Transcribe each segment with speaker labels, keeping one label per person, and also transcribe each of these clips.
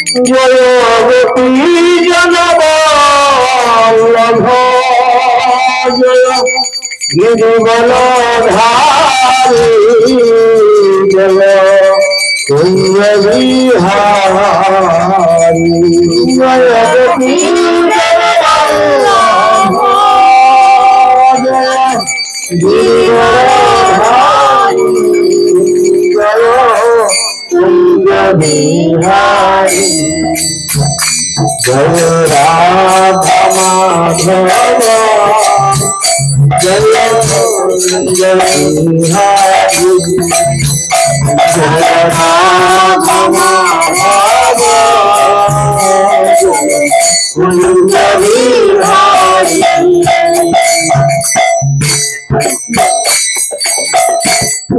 Speaker 1: জয়বতী জনবল্লভ জয় গিরিবলধারী জয় কুঞ্জ বিহারী জয়বতী জনবল্লভ জয় গিরিবলধারী জয় কুঞ্জ বিহারী जय राधा माधव जय कुंज बिहारी जय राधा माधव जय कुंज बिहारी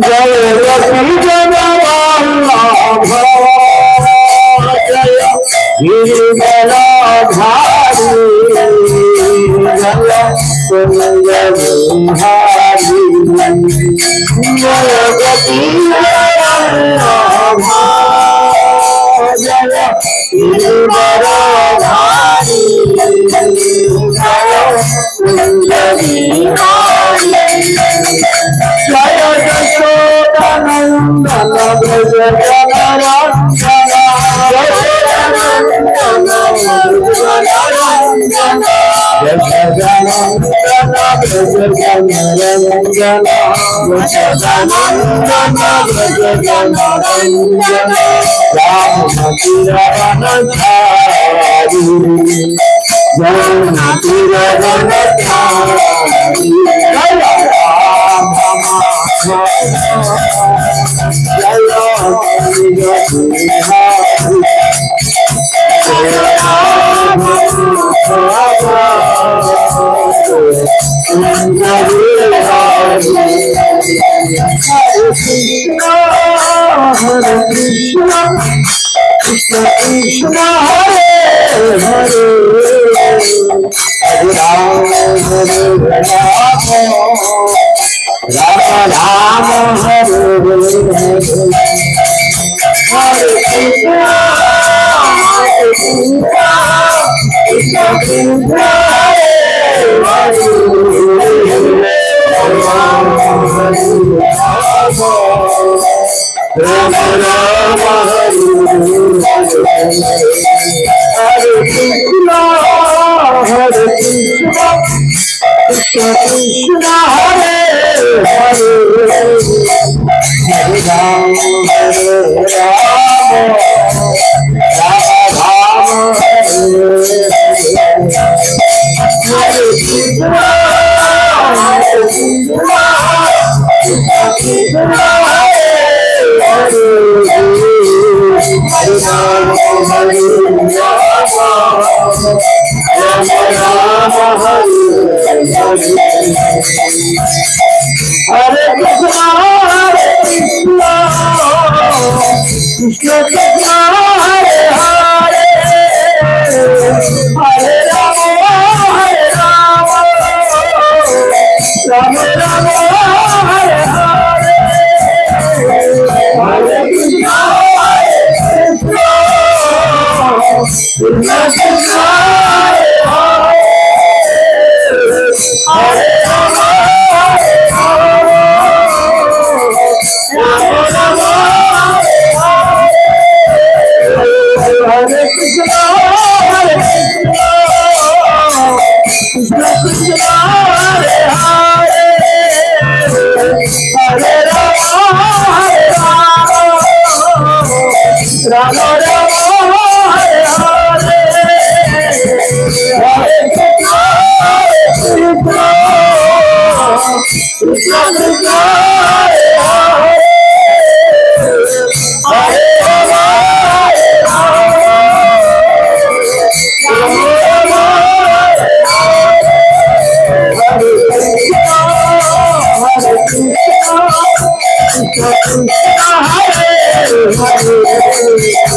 Speaker 1: जय रति जनवल्लभ गिरिबलधारी जय कुंज बिहारी जयवती वल्लभ जय गिरिबलधारी जय कुंज बिहारी जय यशोदानंदन ब्रज जनरंजन Hare Krishna, Krishna Krishna Hare Hare, Hare Rama Hare Rama, Rama Rama Hare Hare, Hare Krishna, Hare Krishna, Krishna Krishna Hare Hare, Hare Rama Hare Rama. Rama Rama Hare Hare Krishna Krishna Krishna Hare Hare, Hare Rama Hare Rama, Rama Rama Hare Hare, Hare Krishna Krishna Krishna Hare Hare, Hare Rama Hare Rama, Rama Rama Hare Hare, Hare Krishna Krishna Krishna Hare Hare, Hare Rama Hare Rama, Rama Rama Hare Hare, Hare Krishna Krishna Krishna Hare Hare, Hare Rama Hare Rama, Rama Rama Hare Hare, Hare Krishna Krishna Krishna Hare Hare, Hare Rama Hare Rama, Rama Rama Hare Hare, Hare Krishna Krishna Krishna Hare Hare, Hare Rama Hare Rama, Rama Rama Hare Hare, Hare Krishna Krishna Krishna Hare Hare, Hare Rama Hare Rama,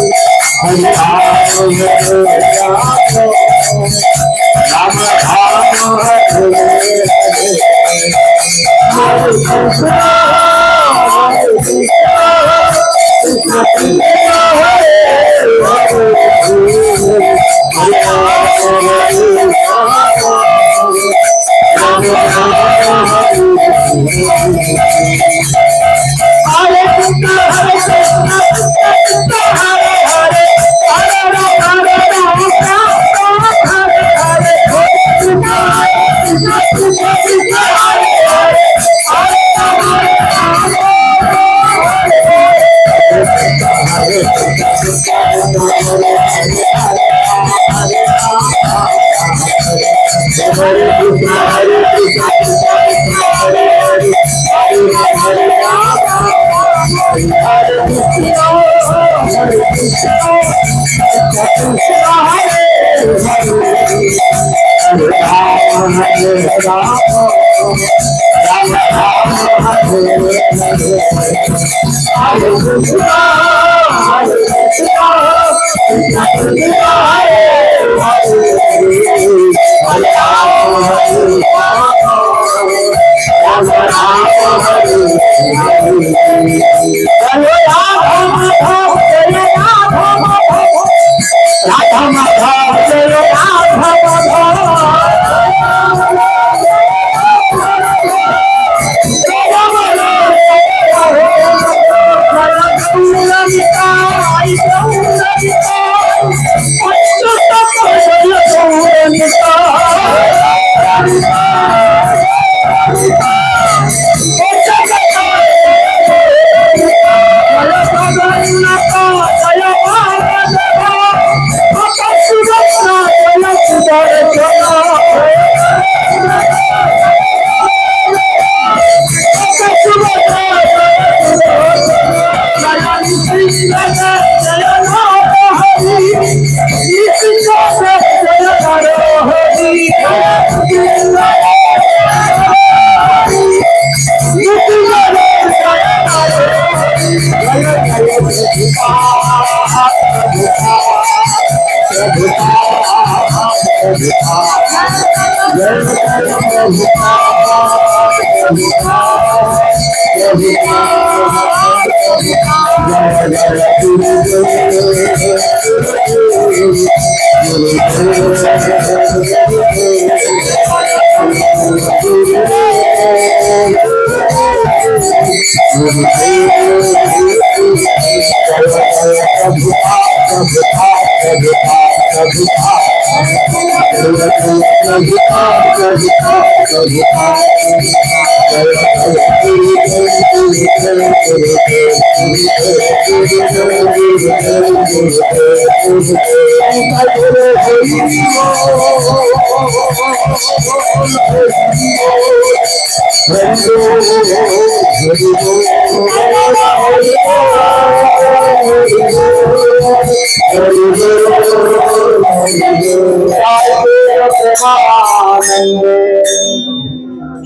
Speaker 1: Rama Rama Hare Hare, Hare Krishna Krishna Krishna Hare Hare,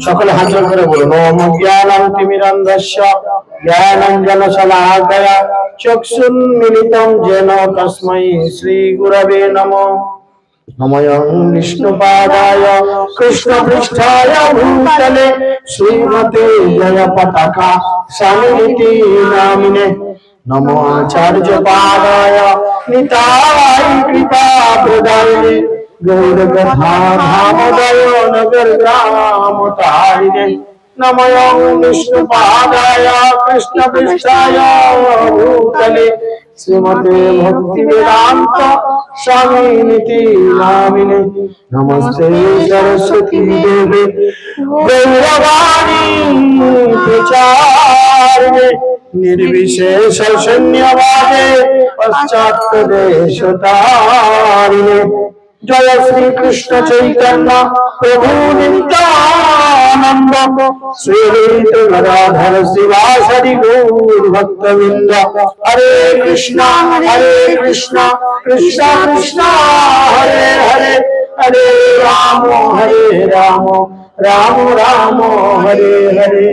Speaker 1: সকলে হাত জোড় করে বলুন ওম জ্ঞানান্তিমিরন্ধস্য জ্ঞানাঞ্জনশলাকয়া চক্ষুন্মিলিतं येन তস্मै শ্রীগুরবে নমঃ। নমঃ বিষ্ণুপাদায় কৃষ্ণপৃষ্ঠায় ভূতলে শ্রীমতে জয় পতাকা স্বামিনিতি নামিনে। নমঃ আচার্যপাদায় নিতাই কৃপা প্রদায়িনে গৌর কথা ধামোদয় নগর গ্রাম তারিণে। নমঃ বিষ্ণুপাদায় কৃষ্ণপৃষ্ঠায় ভূতলে শ্রীমতে ভক্তি বেদান্ত স্বামিনিতি নামিনে। নমস্তে সরস্বতী দেবে গৌরবাণী প্রচারিণে निर्विशेष शून्यवादे पश्चात् देशतारिणे। जय श्री कृष्ण चैतन्य प्रभु नित्यानंद श्री अद्वैत गदाधर शिवासादि गौर भक्तवृंद। हरे कृष्णा कृष्णा कृष्णा हरे हरे हरे राम राम राम हरे हरे।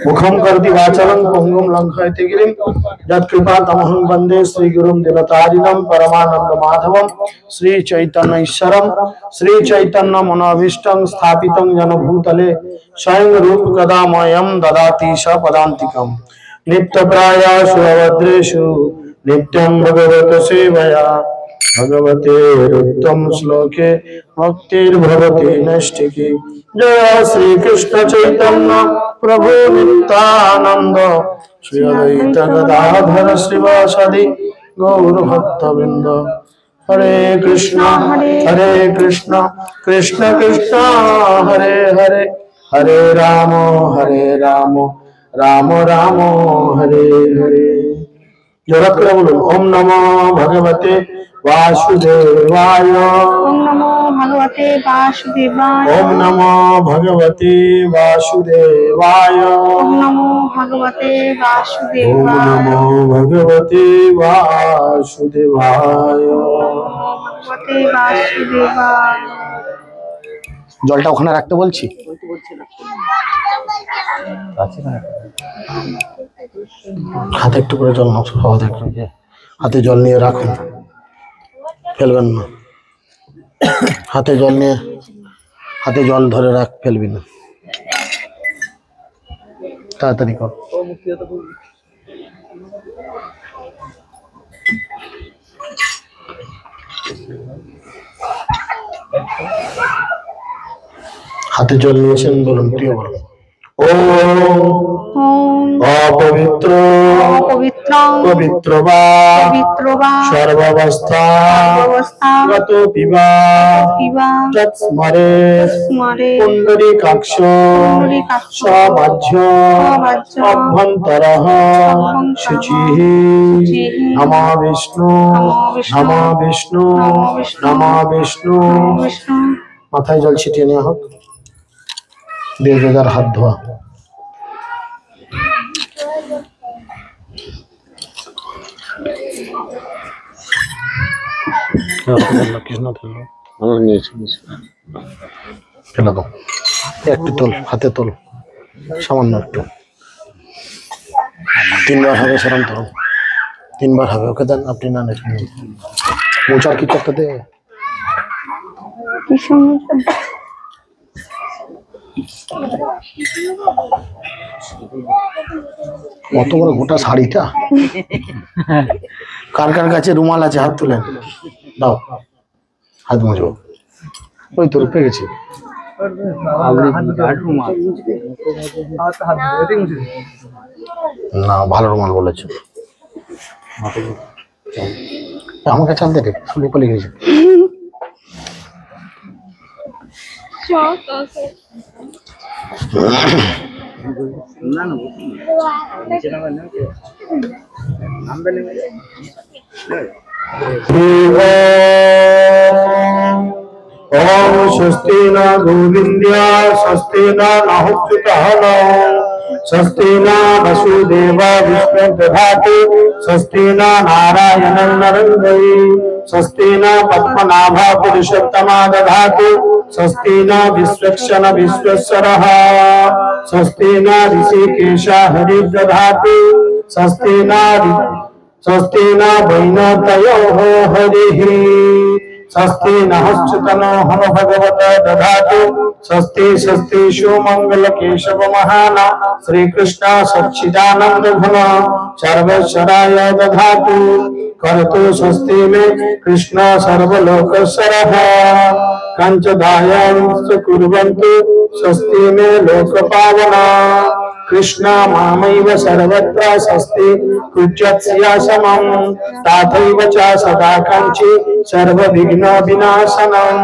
Speaker 1: मुखम करति वाचालं पंगुम लंघयते गिरिं यत्कृपातमहं वन्दे श्रीगुरुं दिनतारिणं परमानंद माधवं श्री चैतन्य ईश्वरं श्री चैतन्य मनोभीष्टं स्थापितं जनभूतले स्वयं रूप कदामयं ददाति स पदान्तिकं। नित्यप्राय सुभद्रेषु नित्यं भगवत सेवया भगवतेरुत्तम श्लोके भक्तिर्भवति नैष्ठिकी। जय श्री कृष्ण चैतन्य प्रभु नित्यानंद श्री अद्वैत गदाधर श्रीवासदि गौर भक्तवृंद। हरे कृष्णा कृष्ण कृष्ण हरे हरे, हरे राम राम राम हरे हरे। जोर करे बोलूं ओम नमो भगवते वासुदेवाय।
Speaker 2: ओम नमो भगवते वासुदेवाय।
Speaker 1: ओम नमो भगवते वासुदेवाय।
Speaker 2: ओम नमो भगवते वासुदेवाय।
Speaker 1: ओम नमो भगवते वासुदेवाय।
Speaker 2: भगवते वासुदेवाय।
Speaker 1: জলটা ওখানে রাখতে বলছি। হাতে একটু করে জল নাও, খাওয়া দেখো, হাতে জল নিয়ে রাখুন, ফেলবেন না। হাতে জল নিয়ে, হাতে জল ধরে রাখ, ফেলবি না, তাড়াতাড়ি কর। হাতে জল নিয়েছেন, বলুন, প্রিয় বলুন। অপবিত্র পবিত্র বা সর্বাবস্থা গত পিবা তৎস্মরে পুণ্ডরীকাক্ষ সবাহ্য অভ্যন্তরঃ শুচিঃ। নমঃ বিষ্ণু নমঃ বিষ্ণু নমঃ বিষ্ণু। মাথায় জল ছিটিয়ে নেওয়া হোক, দেড় জায়গার হাত ধোয়া। একটু তোল, হাতে তোল, সামান্য একটু। তিনবার হবে, সেরম তোল, তিনবার হবে। ওকে দেন, আপনি না নেন। মোচার কি করতে দে, কত বড় গোটা শাড়িটা। কার কার কাছে রুমাল আছে হাত তুলেন, দাও, হাত মুছবো। ওই তো রূপে গেছি। না, ভালো রুমাল বলেছো। আমার কাছে আনতে রে, শুনে পলে গেছে। ओम स्वस्ति न गोविंद्या स्वस्ति न नहुच्युतः स्वस्ति न वसुदेवा विष्णु दधातु स्वस्ति न नारायणं नरं वै स्वस्ति न पद्मनाभा पुरुषोत्तमा दधातु स्वस्ति न विश्वक्षण विश्वेश्वरः स्वस्ति न ऋषिकेशः हरिर्दधातु स्वस्ति न वैनतयो हरिः स्वस्ति नहुच्युतनो हम भगवत दधातु स्वस्ति स्वस्ति सुमंगल केशव महान श्री कृष्ण सच्चिदानंद घन सर्वेश्वराय दधातु करतु स्वस्ति में कृष्ण सर्वलोकस्वरः कंचदायं कुर्वन्तु स्वस्ति में लोकपावना कृष्ण मामैव सर्वत्र स्वस्ति कुर्यात्स्या समं तथैव च सदा कांची सर्व विघ्न विनाशनम।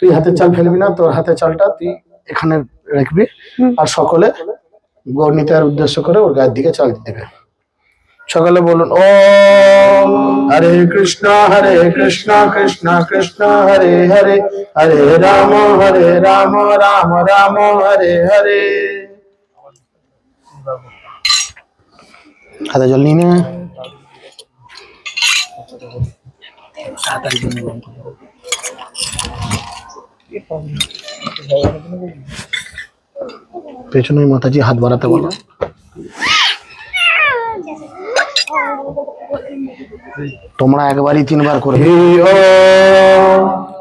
Speaker 1: তুই হাতে চাল ফেলবি না, তোর হাতে চালটা তুই এখানে রাখবি, আর সকলে গৌরনীতার উদ্দেশ্য করে ওর গায়ের দিকে চাল দিবে। সকলে বলুন ওম হরে কৃষ্ণ কৃষ্ণ কৃষ্ণ হরে হরে, হরে রাম রাম রাম হরে হরে। হাতে জল নিয়ে নে। পেছনে মাতাজি হাত বাড়াতে বলো। তোমরা একবারই তিনবার করবে।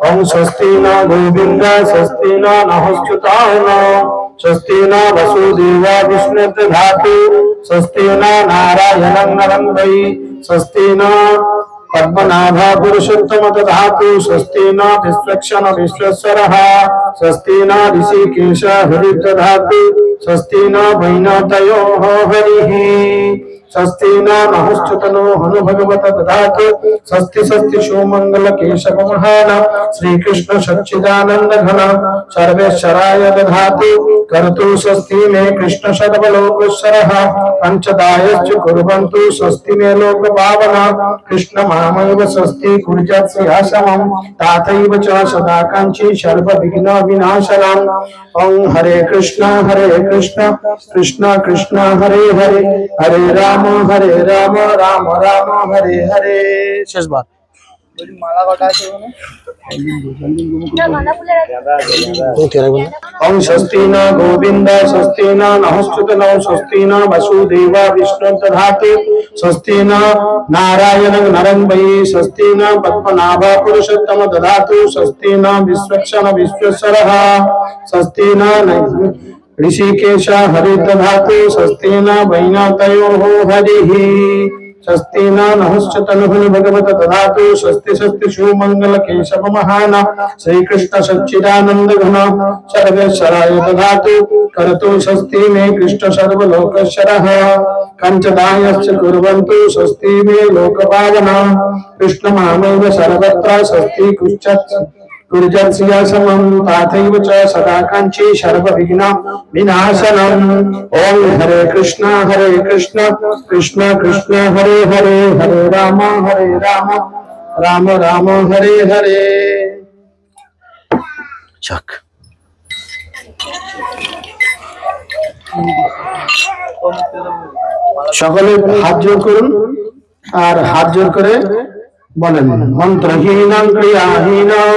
Speaker 1: ওম স্বস্তি ন গোবিন্দ স্বস্তি ন নহুচ্যুতান स्वस्ति न वसुदेवा विष्णु दधातु स्वस्ति न नारायणं नरं वै स्वस्ति न पद्मनाभा पुरुषोत्तम दधातु स्वस्ति न विश्वक्षण विश्वेश्वरः स्वस्ति न ऋषिकेश हरि दधातु स्वस्ति न वैनतयो हरिः स्वस्ति न नहुश्चतनो हनु भगवत दधातु स्वस्ति स्वस्ति शिवमंगल केशव महान श्री कृष्ण सच्चिदानंद घन सर्वेश्वराय दधातु कर्तु स्वस्ति मे कृष्ण सर्वलोकेश्वरः पंचदायश्च कुर्वन्तु स्वस्ति मे लोक पावन कृष्ण मामैव स्वस्ति कुर्यात्स्यासमं ताथैव च सदा काञ्ची सर्व विघ्न विनाशनम् ओं हरे कृष्ण कृष्ण कृष्ण हरे हरे हरे राम राम राम हरे हरे। शेष बार ओम स्वस्ति न गोविंद स्वस्ति न नहुश्चतनो स्वस्ति न वसुदेव विष्णु दधातु स्वस्ति न नारायण नरं वै स्वस्ति न पद्मनाभ पुरुषोत्तम दधातु स्वस्ति न विश्वक्षण विश्वेश्वरः स्वस्ति न ऋषिकेश हरि दधातु स्वस्ति न वैनतयो हरिः स्वस्ति न नहुश्चतनुः भगवत दधातु स्वस्ति स्वस्ति शिवमंगल केशव महान श्री कृष्ण सच्चिदानंद घन सर्वेश्वराय दधातु कर्तु स्वस्ति मे कृष्ण सर्वलोकेश्वरः कंचदायश्च कुर्वन्तु स्वस्ति मे लोकपावन कृष्ण मामैव सर्वत्र स्वस्ति कुर्यात्स्यासमं ताथैव च सदा काञ्ची सर्वविघ्न विनाशनम् ओम हरे कृष्ण कृष्ण कृष्ण हरे हरे हरे राम राम राम हरे हरे। चक সকলে হাত জোর করুন আর হাত জোর করে বলেন মন্ত্রহীনং ক্রিয়াহীনং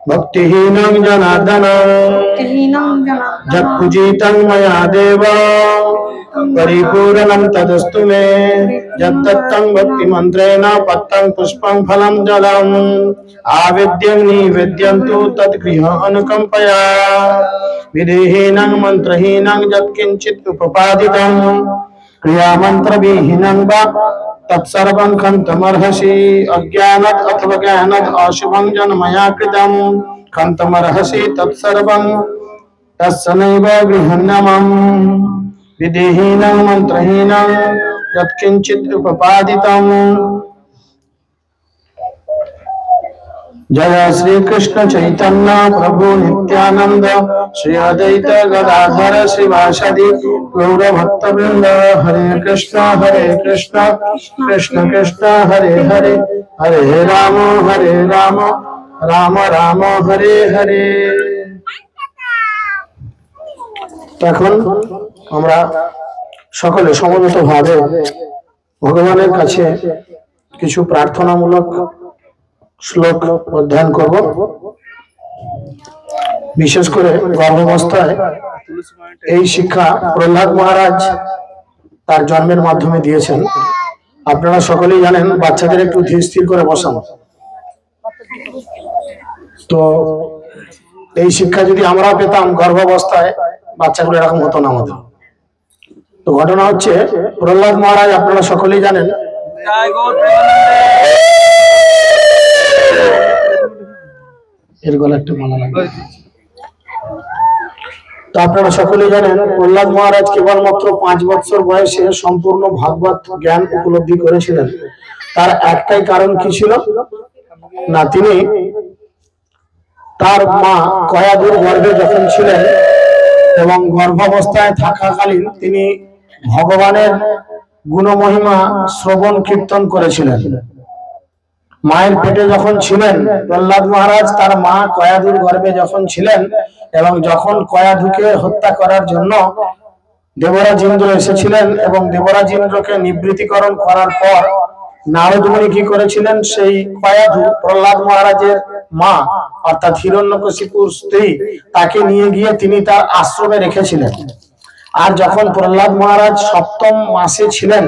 Speaker 1: भक्तिहीनं जनार्दन जत्पूजितं मया देव परिपूर्णं तदस्तु मे यत्तत्तं भक्तिमन्त्रेण पत्तं पुष्पं फलं जलम् आवेद्यं निवेद्यं तु तद्गृह अनुकम्पया विधिहीनं मन्त्रहीनं यत्किञ्चित् उपपादितं क्रियामन्त्रविहीनं वा तत्सर्वं खन्तमर्हसि अज्ञानात् अथवा ज्ञानात् अशुभं जन्मया कृतं खन्तमर्हसि तत्सर्वं तस्सनैव गृह्णमम् विधिहीनं मन्त्रहीनं यत्किञ्चित् उपपादितं जय श्री कृष्ण चैतन्य प्रभु नित्यानंद श्री अद्वैत गदाधर श्रीवासदि गौर भक्तवृंद हरे कृष्ण कृष्ण कृष्ण हरे हरे हरे राम राम राम हरे हरे। এখন আমরা সকলে সমবেতভাবে ভগবানের কাছে কিছু প্রার্থনামূলক শ্লোক অধ্যয়ন করব। বিশেষ করে গর্ভাবস্থায় এই শিক্ষা প্রহ্লাদ মহারাজ তার জন্মের মাধ্যমে দিয়েছেন। আপনারা সকলেই জানেন বাচ্চাদের একটু ধীর স্থির করে বসান। তো এই শিক্ষা যদি আমরা পেতাম গর্ভাবস্থায় বাচ্চাগুলো এরকম হতো না আমাদের। তো ঘটনা হচ্ছে প্রহ্লাদ মহারাজ আপনারা সকলেই জানেন এর গলা একটু মালা লাগবে। তো আপনারা সকলেই জানেন প্রহ্লাদ মহারাজ কেবলমাত্র 5 বছর বয়সে সম্পূর্ণ ভাগবত জ্ঞান উপলব্ধি করেছিলেন। তার একটাই কারণ কি ছিল না, তিনি তার মা কয়াদুর গর্ভে যখন ছিলেন এবং গর্ভাবস্থায় থাকাকালীন তিনি ভগবানের গুণমহিমা শ্রবণ কীর্তন করেছিলেন। মায়ের পেটে যখন ছিলেন প্রহ্লাদ মহারাজ, তার মা কয়াদুর গর্ভে যখন ছিলেন এবং যখন কয়াদুকে হত্যা করার জন্য দেবরাজ ইন্দ্র এসেছিলেন এবং দেবরাজ ইন্দ্রকে নিবৃত্তিকরণ করার পর নারদ মুনি কি করেছিলেন, সেই কয়াদু প্রহ্লাদ মহারাজের মা অর্থাৎ হিরণ্যকশিপুর স্ত্রী তাকে নিয়ে গিয়ে তিনি তার আশ্রমে রেখেছিলেন। আর যখন প্রহ্লাদ মহারাজ 7ম মাসে ছিলেন,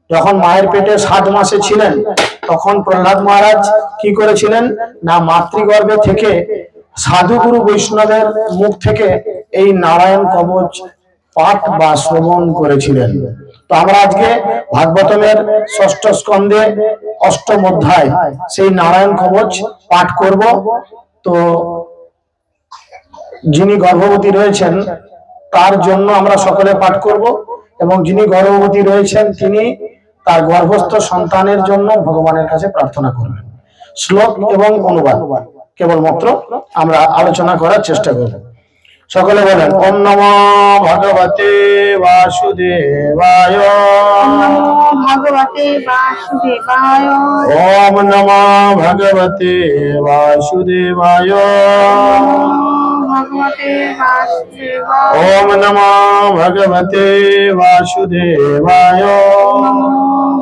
Speaker 1: যখন মায়ের পেটে 7 মাসে ছিলেন, তখন প্রহ্লাদ মহারাজ কি করেছিলেন না মাতৃগর্ভে থেকে সাধুগুরু বৈষ্ণবের মুখ থেকে এই নারায়ণ কবচ পাঠ বা শ্রবণ করেছিলেন। তো তো আমরা আজকে ভাগবতমের ষষ্ঠ স্কন্ধে অষ্টম অধ্যায় সেই নারায়ণ কবচ পাঠ করব। তো যিনি গর্ভবতী রয়েছেন তার জন্য আমরা সকলে পাঠ করব, এবং যিনি গর্ভবতী রয়েছেন তিনি তার গর্ভস্থ সন্তানের জন্য ভগবানের কাছে প্রার্থনা করবেন। শ্লোক এবং অনুবাদ কেবলমাত্র আমরা আলোচনা করার চেষ্টা করব। সকলে বলেন ওম নমো ভগবতে বাসুদেবায়।
Speaker 2: ওম নমো ভগবতে বাসুদেবায়।
Speaker 1: ওম নমো ভগবতে বাসুদেবায়।
Speaker 2: ভগবতে বাসুদেবায়।
Speaker 1: ওম নমো ভগবতে বাসুদেবায়।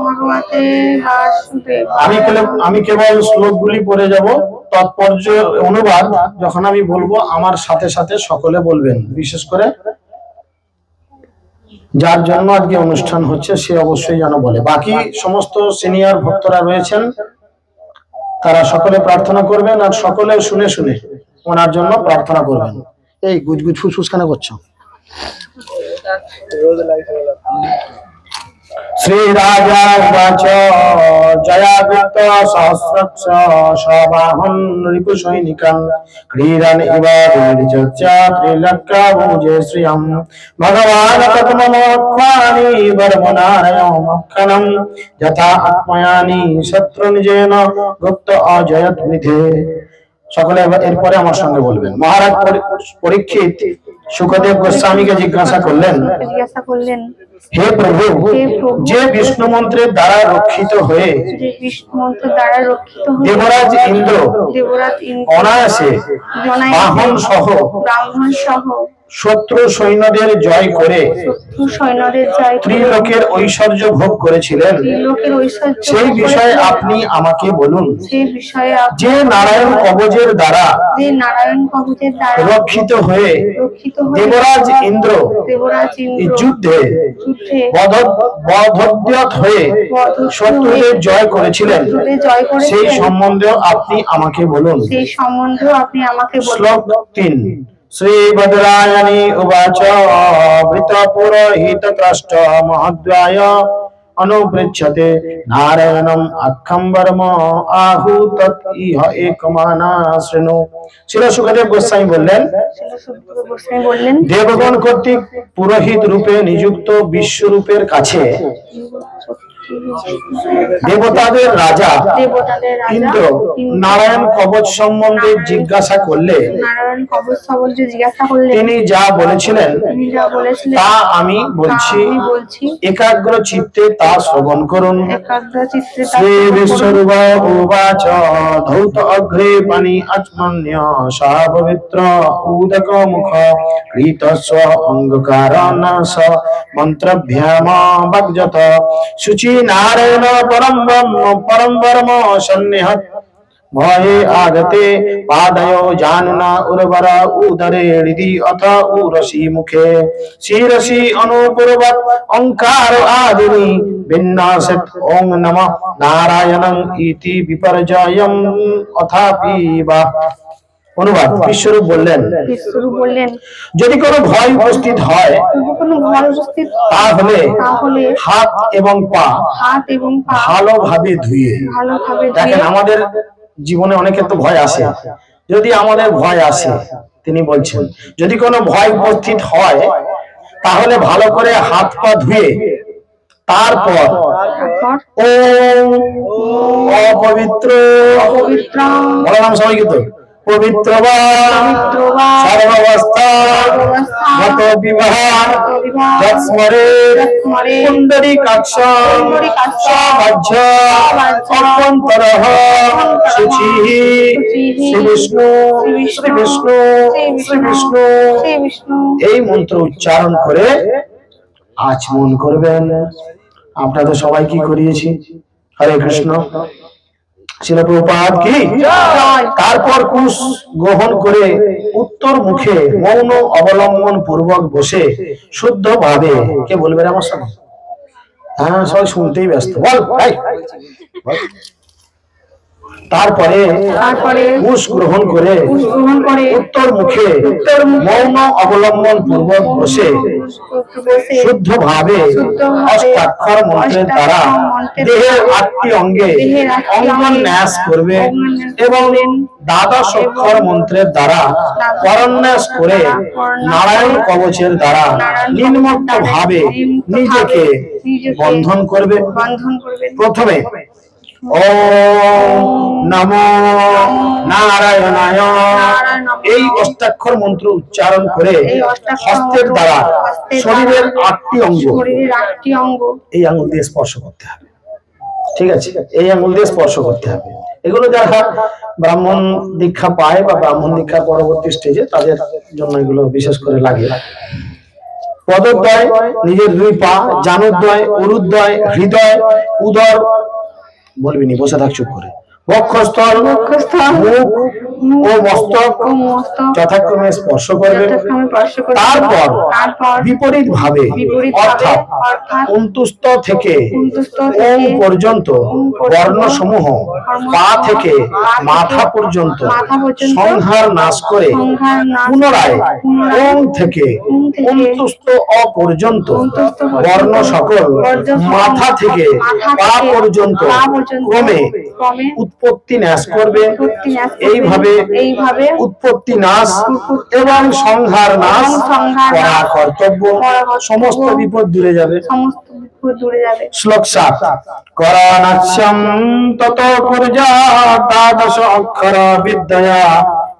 Speaker 2: ভগবতে বাসুদেবায়।
Speaker 1: আমি কেবল শ্লোকগুলি পড়ে যাব, তাৎপর্য অনুবাদ যখন আমি বলবো আমার সাথে সাথে সকলে বলবেন। বিশেষ করে যার জন্য আজকে অনুষ্ঠান হচ্ছে সে অবশ্যই যেন বলে। বাকি সমস্ত সিনিয়র ভক্তরা রয়েছেন, তারা সকলে প্রার্থনা করবেন আর সকলে শুনে শুনে ওনার জন্য প্রার্থনা করবেন। এই গুজগুজ ফুসফুস কেন করছো? শ্রীরাজা উবাচ জয়াবৃত্ত সহস্রক্ষ সবাহন রিপুসৈনিকং ক্রীড়ন ইব বিরিচর্যা ত্রিলঙ্কাভুজে শ্রিয়ম ভগবান তৎমমোক্ষানি বর্মনারয়মক্ষণম যথা আত্ময়ানি শত্রুঞ্জেন গুপ্ত অজয়ত বৃধে। সকলে এরপরে আমার সঙ্গে বলবেন। মহারাজ পরীক্ষিত সুখদেব গোস্বামীকে জিজ্ঞাসা করলেন, হে প্রভু, যে বিষ্ণু মন্ত্রের দ্বারা রক্ষিত হয়ে দেবরাজ ইন্দ্র অনায়াসে বাহন সহ শত্রু সৈন্যদের জয় করে ত্রিলোকের ঐশ্বর্য ভোগ করেছিলেন, সেই বিষয়ে আপনি আমাকে বলুন। যে নারায়ণ কবচের দ্বারা রক্ষিত হয়ে দেবরাজ ইন্দ্র যুদ্ধে বধোদ্যত হয়ে শত্রুদের জয় করেছিলেন, সেই সম্বন্ধেও আপনি আমাকে বলুন। শ্লোক 3। শ্রী বদরায়ণী উবাচ বৃত পুরোহিত ত্রষ্ট মহদ্বায় অনুপৃচ্ছতে নারায়ণম অক্ষম বর্ম আহু তৎ ইহ একমানা শৃণু। শ্রী সুখদেব গোস্বামী বললেন, দেবগণ কর্তৃক পুরোহিত রূপে নিযুক্ত বিশ্বরূপের কাছে দেবতাদের রাজা ইন্দ্র নারায়ণ কবচ সম্বন্ধে জিজ্ঞাসা করলে তিনি যা বলেছিলেন তা আমি বলছি, একাগ্র চিত্তে তা শ্রবণ করুন। শ্রী বিশ্বরূপ উবাচ ধৌত অগ্রে পানি আচমন্য সা পবিত্র উদক মুখ কৃতস্ব অঙ্গকারণ স মন্ত্রভ্যাম বজ্জত শুচি নারায়ণ পরম বর্ম সন্নিহত ভয়ে আগতে পাদয় জানুনা উর্বর উদরে হৃদি অথ উরসি মুখে শিরসি অনুপূর্বক ওঙ্কার আদিনি বিন্যাসত ওং নমঃ নারায়ণং ইতি বিপর্যয়ম অথাপি বা। অনুবাদ। বিশ্বরূপ বললেন, যদি কোনো ভয় উপস্থিত হয় তাহলে হাত এবং পা ভালোভাবে ধুয়ে। দেখেন আমাদের জীবনে অনেকের তো ভয় আসে, যদি আমাদের ভয় আসে তিনি বলছেন যদি কোনো ভয় উপস্থিত হয় তাহলে ভালো করে হাত পা ধুয়ে তারপর অপবিত্র বললাম সবাইকে তো পবিত্র সর্বাবস্থা গত বিবাহ যৎস্মরে পুণ্ডরীকাক্ষ সমাজ্য অভ্যন্তরঃ শুচিঃ শ্রী বিষ্ণু শ্রী বিষ্ণু শ্রী বিষ্ণু। এই মন্ত্র উচ্চারণ করে আচমন করবেন। আপনাদের সবাই কি করিয়েছি? হরে কৃষ্ণ। শিল প্রভুপাদ কি। তারপর কুশ গ্রহণ করে উত্তর মুখে মৌন অবলম্বন পূর্বক বসে শুদ্ধ ভাবে, কে বলবে আমার সঙ্গে? হ্যাঁ সবাই শুনতেই ব্যস্ত, বল ভাই। তারপরে কুশ গ্রহণ করে উত্তর মুখে মৌন অবলম্বন পূর্বক বসে শুদ্ধভাবে অষ্টাক্ষর মন্ত্রের দ্বারা দেহের 8টি অঙ্গে অঙ্গন ন্যাস করবে এবং দ্বাদশ অক্ষর মন্ত্রের দ্বারা করন্যাস করে নারায়ণ কবচের দ্বারা নিম্নোক্ত ভাবে নিজেকে বন্ধন করবে। প্রথমে ওম নমো নারায়ণায় এই অষ্টাক্ষর মন্ত্র উচ্চারণ করে হস্তের দ্বারা শরীরের 8টি অঙ্গ এই আঙ্গুল দিয়ে স্পর্শ করতে হবে। ঠিক আছে, এই আঙ্গুল দিয়ে স্পর্শ করতে হবে। এগুলো যারা ব্রাহ্মণ দীক্ষা পায় বা ব্রাহ্মণ দীক্ষা পরবর্তী স্টেজে তাদের জন্য এগুলো বিশেষ করে লাগে। পদদ্বয়, নিজের 2 পা, জানুদ্বয়, উরুদ্বয়, হৃদয়, উদর, বলবি নি, বসে থাক চুপ করে, বক্ষস্থল, মুখ ও মস্তক যথাক্রমে স্পর্শ করবে। তারপর বিপরীত ভাবে অর্থাৎ অন্তুস্থ থেকে ওম পর্যন্ত বর্ণসমূহ পা থেকে মাথা পর্যন্ত সংহার নাশ করে পুনরায় ওম থেকে অন্তুস্থ পর্যন্ত বর্ণ সকল মাথা থেকে পা পর্যন্ত ক্রমে উৎপত্তি নাশ করবে। এইভাবে উৎপত্তি নাশ এবং সংহার নাশ করা কর্তব্য। সমস্ত বিপদ দূরে যাবে। শ্লোক 7 করণাচ্ছম তত কুর্জা দ্বাদশ অক্ষর বিদ্যয়া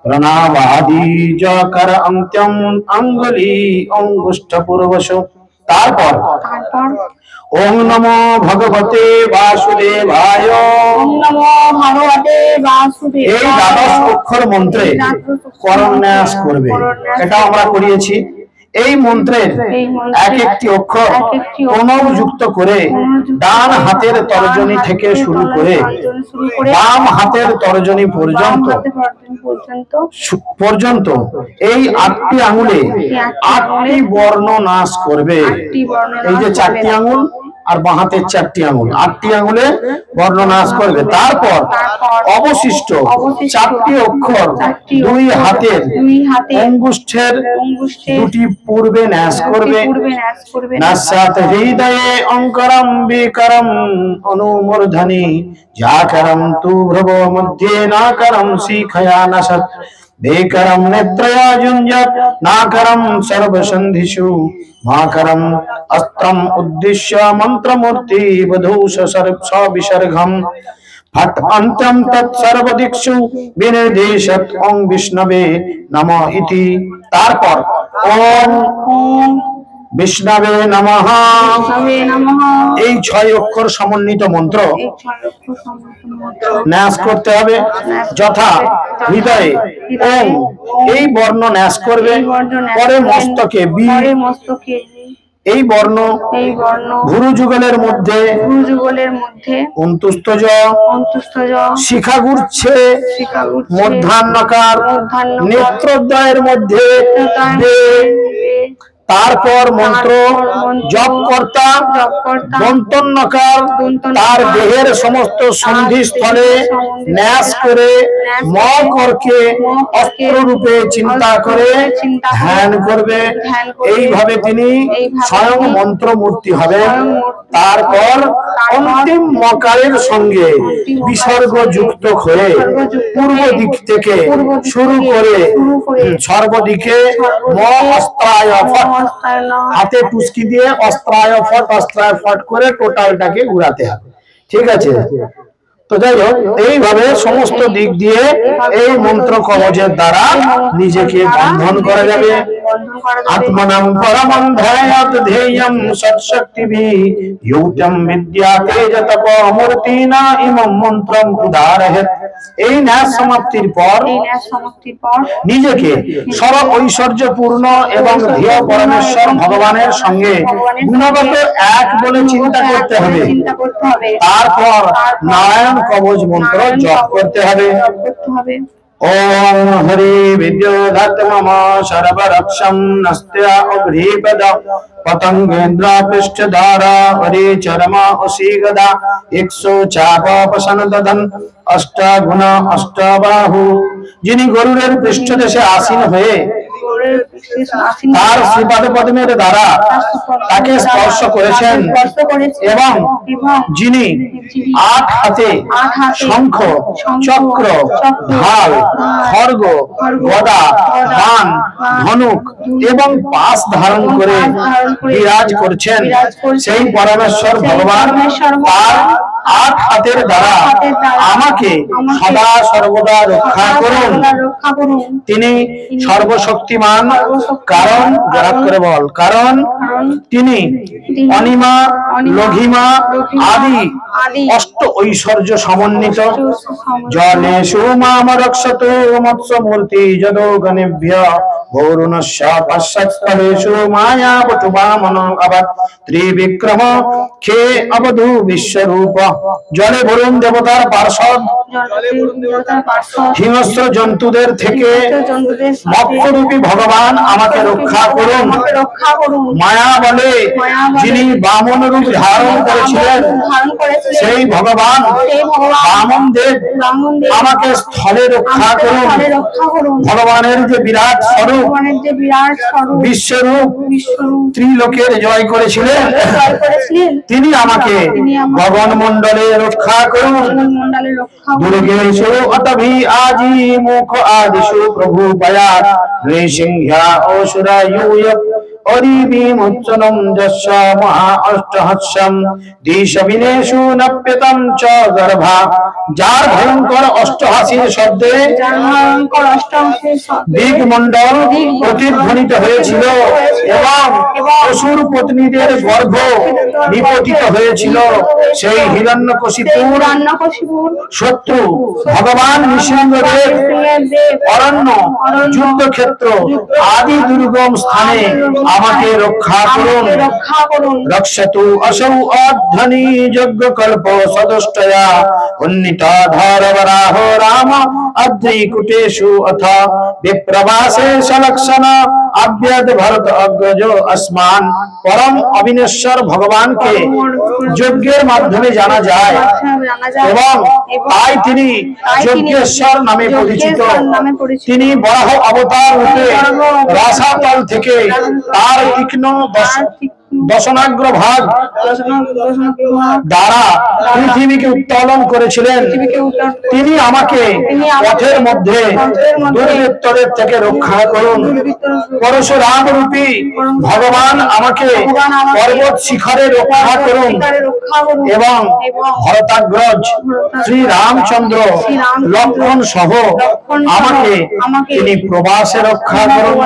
Speaker 1: প্রণাবাদি যকর অন্ত্যম অঙ্গুলি অঙ্গুষ্ঠ পূর্বশ। তারপর ওম নমো ভগবতে বাসুদেবায় এই দ্বাদশ অক্ষর মন্ত্রে করন্যাস করবে। এটা আমরা করিয়েছি। এই মন্ত্রের এক একটি অক্ষর প্রণব যুক্ত করে ডান হাতের তর্জনী থেকে শুরু করে বাম হাতের তর্জনী পর্যন্ত এই 8টি আঙুলে 8টি বর্ণ নাশ করবে। এই যে 4টি আঙুল আর বাঁ হাতের 4টি আঙুল, 8টি আঙুলে বর্ণ নাশ করবে। তারপর অবশিষ্ট 4টি অক্ষর 2 হাতের অঙ্গুষ্ঠের 2টি পূর্বে নাশ করবে। নাসাত হৃদয়ে অঙ্করম বিকরম অনুমূর্ধনি যাকরম তু ভ্রব মধ্যে নাকরম শিখয়া নশত বেকরম নেত্রয়া যুঞ্জত নাকরম সর্বসন্ধিষু মাকরম অস্ত্রম উদ্দিশ্য মন্ত্রমূর্তি বধূষ সবিসর্গম फट अंत्यम तत्सर्वदिक्षु विनिर्देशत ओम विष्णवे नमः इति। तारपर ओम विष्णवे नमः এই 6 অক্ষর সমন্বিত মন্ত্র ন্যাস করতে হবে। যথা হৃদয়ে ওম এই বর্ণ ন্যাস করবে, পরে মস্তকে বি এই বর্ণ ভুরু যুগলের মধ্যে অন্তুস্থ জ শিখাগুচ্ছে মধ্যাহ্নকার নেত্রদ্বয়ের মধ্যে তারপর মন্ত্র জপকর্তা দন্তন্নকার তার দেহের সমস্ত সন্ধি স্থলে ন্যাস করে ম করকে অস্ত্র রূপে চিন্তা করে ধ্যান করবে। এইভাবে তিনি স্বয়ং মন্ত্র মূর্তি হবে। তারপর অন্তিম মকারের সঙ্গে বিসর্গ যুক্ত হয়ে পূর্ব দিক থেকে শুরু করে সর্বদিকে ম অস্ত্রায় ফট হাতে টুসকি দিয়ে অস্ত্রায় ফট করে টোটালটাকে ঘুরাতে হবে। ঠিক আছে, তো যাই হোক এইভাবে সমস্ত দিক দিয়ে এই মন্ত্র কবচের দ্বারা নিজেকে বন্ধন করা যাবে। আত্মনাম পরমং ধ্যায়াত ধ্যেয়ং সৎশক্তিভি ইউতম বিদ্যা তেজ তপ মূর্তিনা ইমম মন্ত্রম উদারহেত। এই ন্যাস সমাপ্তির পর নিজেকে সর্ব ঐশ্বর্যপূর্ণ এবং ধিয় পরমেশ্বর ভগবানের সঙ্গে গুণগত এক বলে চিন্তা করতে হবে। তারপর নারায়ণ কবচ মন্ত্র জপ করতে হবে। ओम हरि विद्योधत मम सर्वरक्षं नस्त्य अभ्रीपद पतंगेन्द्र पृष्ठधारा हरि चरमा असीगदा इक्षु चापसन ददन अष्टगुण अष्टबाहु जिनि गरुड़ের पृष्ठदेशे आसीन হয়ে তার শ্রীপাদ পদ্মের দ্বারা তাকে স্পর্শ করেছেন এবং যিনি আট হাতে শঙ্খ চক্র ঢাল খড়গ গদা বাণ ধনুক এবং পাশ ধারণ করে বিরাজ করছেন সেই পরমেশ্বর ভগবান তার আট হাতের দ্বারা আমাকে সদা সর্বদা রক্ষা করুন। তিনি সর্বশক্তিমান কারণ জড়াত করে বল কারণ তিনি অনিমা লঘিমা আদি অষ্ট ঐশ্বর্য সমন্বিত। জলেষু মাম রক্ষতু মৎস্যমূর্তি যদোগণেভ্য ভৌরুণস্য পশ্যৎস্থলেষু মায়াবটুবামন অবৎ ত্রিবিক্রম খে অবধূ বিশ্বরূপ। জলে বরুণ দেবতার পার্ষদ হিংস্র জন্তুদের থেকে মৎস্যরূপী ভগবান আমাকে রক্ষা করুন। মায়া বলে যিনি বামন রূপ ধারণ করেছিলেন সেই ভগবান বামন দেব আমাকে স্থলে রক্ষা করুন। ভগবানের যে বিরাট স্বরূপ বিশ্বরূপ ত্রিলোকের জয় করেছিলেন তিনি আমাকে গগন মন্ডলে রক্ষা করুন। দুর্গেশু অতভি আজি মুখ আদিশু প্রভু পয়াত নৃসিংহ্যা অসুরায়ুয় অরিবিমুচ্চনম যস্য মহা অষ্টহস্যম দ্বিশবিনেষু নপ্যতম চ গর্ভা। যার ভয়ঙ্কর অষ্টহাসির শব্দে দিগমণ্ডল প্রতিধ্বনিত হয়েছিল এবং অসুর পত্নীদের গর্ভ নিপতিত হয়েছিল সেই হিরণ্যকশিপুর শত্রু ভগবান নৃসিংহদেব অরণ্য যুদ্ধক্ষেত্র আদি দুর্গম স্থানে আমাকে রক্ষা করুন। রক্ষতু অসৌ অধ্বনি যজ্ঞ কল্প সদষ্টয়া উন্নীতাধার বরাহ রাম অদ্রিকুটেষু অথ বিপ্রবাসে সলক্ষণ अव्यद भरत अग्रज अस्मान। परम अविनेश्वर भगवान के যজ্ঞের মাধ্যমে জানা যায় এবং তাই তিনি যজ্ঞেশ্বর নামে পরিচিত। তিনি বরাহ অবতার রূপে রাসাতল থেকে তার তীক্ষ্ণ দশনাগ্র ভাগ দ্বারা পৃথিবীকে উত্তোলন করেছিলেন। তিনি আমাকে পথের মধ্যে দুর্বৃত্তদের থেকে রক্ষা করুন। পরশুরাম রূপী ভগবান আমাকে পর্বত শিখরে রক্ষা করুন এবং ভরতাগ্রজ শ্রী রামচন্দ্র লক্ষ্মণ সহ আমাকে তিনি প্রবাসে রক্ষা করুন।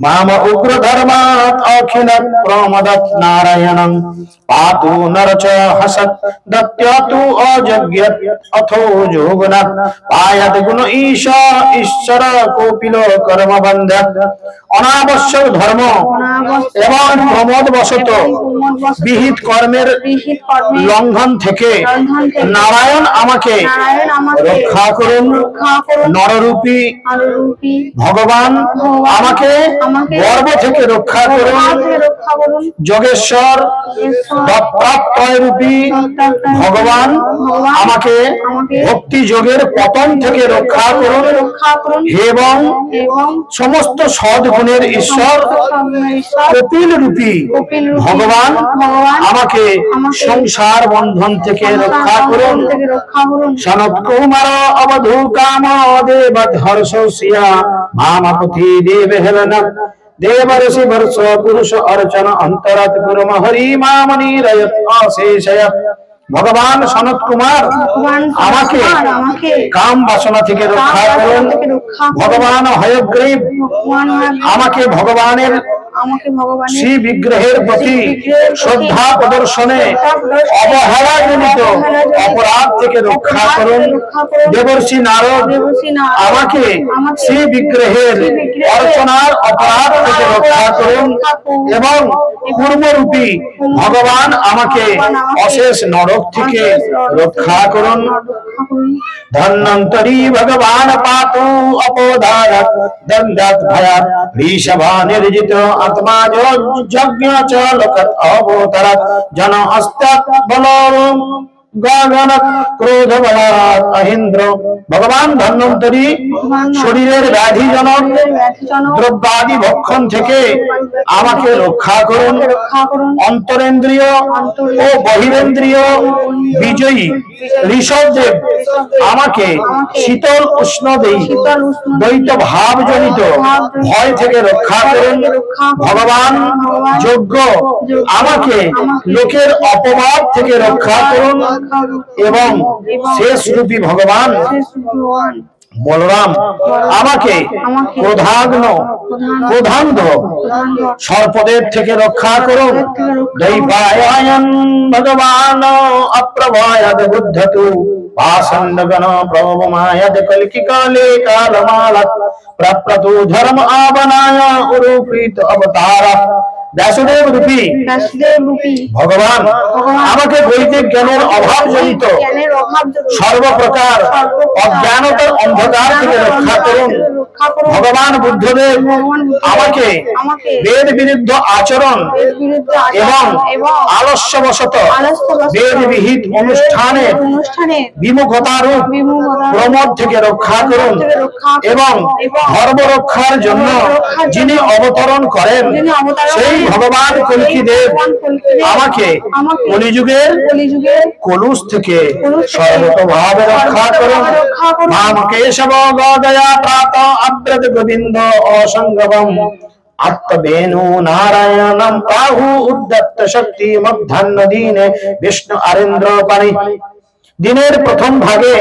Speaker 1: মাম উগ্র ধর্মাৎ অখিল প্রমদৎ নারায়ণং পাতু নরচ হসৎ দত্যতু অযজ্ঞত অথো যোগনাথ পায়ত গুণ ঈশ ঈশ্বর কপিল কর্মবন্ধ। অনাবশ্যক ধর্ম এবং প্রমোদ বশত বিহিত কর্মের লঙ্ঘন থেকে নারায়ণ আমাকে রক্ষা করুন। নররূপী ভগবান আমাকে গর্ব থেকে রক্ষা করুন। যোগেশ্বর দত্তাত্রয় রূপী ভগবান আমাকে ভক্তি যোগের পতন থেকে রক্ষা করুন এবং সমস্ত সদ্গুণের ঈশ্বর কপিল রূপী ভগবান আমাকে সংসার বন্ধন থেকে রক্ষা করুন। সনত কুমার অবধূ কাম দেবত হর্ষিয়া মামপথি দেব হেলন देवर्षि वर्ष पुरुष अर्चन अंतरत गुरुम हरि मामनि रयत अशेषयत। ভগবান সনত কুমার আমাকে কাম বাসনা থেকে রক্ষা করুন। ভগবান হয়গ্রীব আমাকে ভগবানের
Speaker 2: আমাকে ভগবানের
Speaker 1: শ্রী বিগ্রহের প্রতি শ্রদ্ধা প্রদর্শনে অবহেলাজনিত অপরাধ থেকে রক্ষা করুন। দেবর্ষি নারদ আমাকে শ্রী বিগ্রহের অর্চনার অপরাধ থেকে রক্ষা করুন এবং পূর্বরূপী ভগবান আমাকে অশেষ নরক থেকে রক্ষা করুন। ধন্বন্তরী ভগবান পাতু অপোধারত দণ্ডাত ভয়াত ঋষভা নির্জিত আত্মা যজ্ঞ চ লোকত অবতরত জন অস্ত্যাৎ বলম গগনত ক্রোধ বলাৎ অহিন্দ্র। ভগবান ধন্বন্তরী শরীরের ব্যাধিজনক দ্রব্যাদি ভক্ষণ থেকে আমাকে রক্ষা করুন। অন্তরেন্দ্রিয় ও বহিরেন্দ্রিয় বিজয়ী ঋষভদেব আমাকে শীতল উষ্ণ দ্বৈত ভাবজনিত ভয় থেকে রক্ষা করুন। ভগবান যজ্ঞ আমাকে লোকের অপবাদ থেকে রক্ষা করুন এবং শেষ রূপী ভগবান বলরাম আমাকে ক্রোধান্ধ সর্পদের থেকে রক্ষা করুন। দৈবায়ন ভগবান অপ্রভায়াদ বুদ্ধতু পাষণ্ডগণ প্রভমায়াদ কলকিকালে কালমালত প্রপ্রতু ধর্ম আবনায় উরুপ্রীত অবতার। ব্যাসদেব রূপী ভগবান আমাকে বৈদিক জ্ঞানের অভাব জনিত সর্বপ্রকার অজ্ঞানতার অন্ধকার থেকে রক্ষা করুন। ভগবান বুদ্ধদেব আমাকে বেদ বিরুদ্ধ আচরণ এবং আলস্যবশত বেদ বিহিত অনুষ্ঠানের বিমুখতারূপ প্রমোদ থেকে রক্ষা করুন এবং ধর্ম রক্ষার জন্য যিনি অবতরণ করেন সেই ভগবান কল্কি দেব আমাকে কলিযুগের কলুষ থেকে সর্বতভাবে রক্ষা করুন। মাম কেশব গদয়া প্রাত অব্রত গোবিন্দ অসঙ্গবম আত্মবেনু নারায়ণম প্রাহু উদ্দত্ত শক্তি মধ্যাহ্ন দিনে বিষ্ণু আরেন্দ্র পানি। দিনের প্রথম ভাগে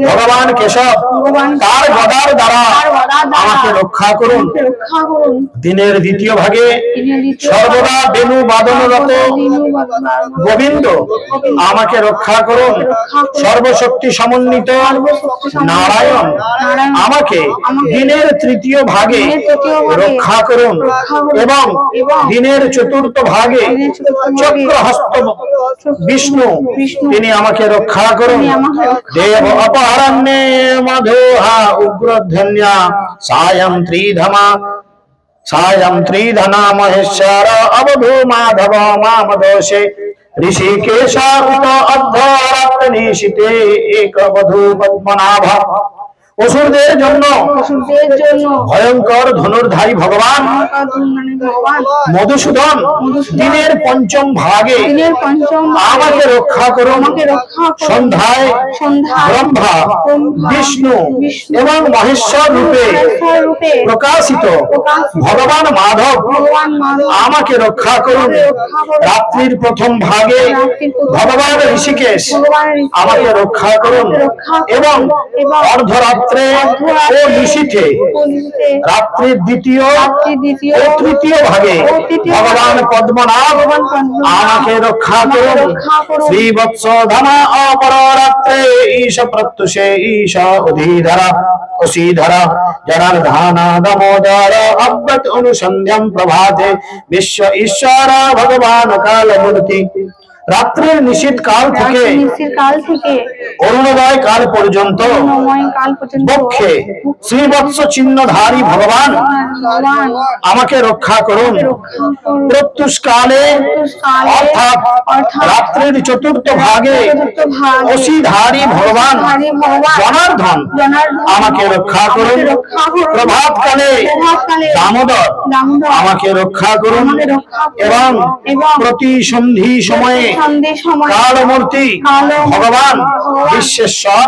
Speaker 1: ভগবান কেশব তার গদার দ্বারা আমাকে রক্ষা করুন। দিনের দ্বিতীয় ভাগে সর্বদা বেণু বাদনরত গোবিন্দ আমাকে রক্ষা করুন। সর্বশক্তি সমন্বিত নারায়ণ আমাকে দিনের তৃতীয় ভাগে রক্ষা করুন এবং দিনের চতুর্থ ভাগে চক্রহস্ত বিষ্ণু তিনি আমাকে রক্ষা করুন। দেব অপহরণ্যে মধুহা উগ্রধন্যা সায়ং ত্রিধনা মহেশ্বর অবধূ মাধব মাম দোষে ঋষিকেশ উত অর্ধরাত্র নিশীতে এক বধূ পদ্মনাভ। অসুরদের জন্য ভয়ঙ্কর ধনুর্ধারী ভগবান মধুসূদন দিনের পঞ্চম ভাগে আমাকে রক্ষা করুন। সন্ধ্যায় ব্রহ্মা বিষ্ণু এবং মহেশ্বর রূপে প্রকাশিত ভগবান মাধব আমাকে রক্ষা করুন। রাত্রির প্রথম ভাগে ভগবান ঋষিকেশ আমাকে রক্ষা করুন এবং অর্ধরাত্রে ও নিশীথে রাত্রির দ্বিতীয় ও তৃতীয় ভাগে ভগবান পদ্মনাভ আমাকে রক্ষা করুন। শ্রীবৎস ধনা অপরাত্রে ঈশ প্রত্যুষে ঈশ অসীধরা জনার্দনা দামোদর অব্বত অনুসন্ধ্যাম প্রভাতে বিশ্ব ঈশ্বর ভগবান কালমূর্তি। রাত্রির নিশীথ কাল থেকে অরুণোদয় কাল পর্যন্ত বক্ষে শ্রীবৎস চিহ্নধারী ভগবান আমাকে রক্ষা করুন। প্রত্যুষ কালে অর্থাৎ রাত্রির চতুর্থ ভাগে অসীধারী ভগবান জনার্দন আমাকে রক্ষা করুন। প্রভাত কালে দামোদর আমাকে রক্ষা করুন এবং প্রতি সন্ধি সময়ে কালমূর্তি ভগবান বিশ্বেশ্বর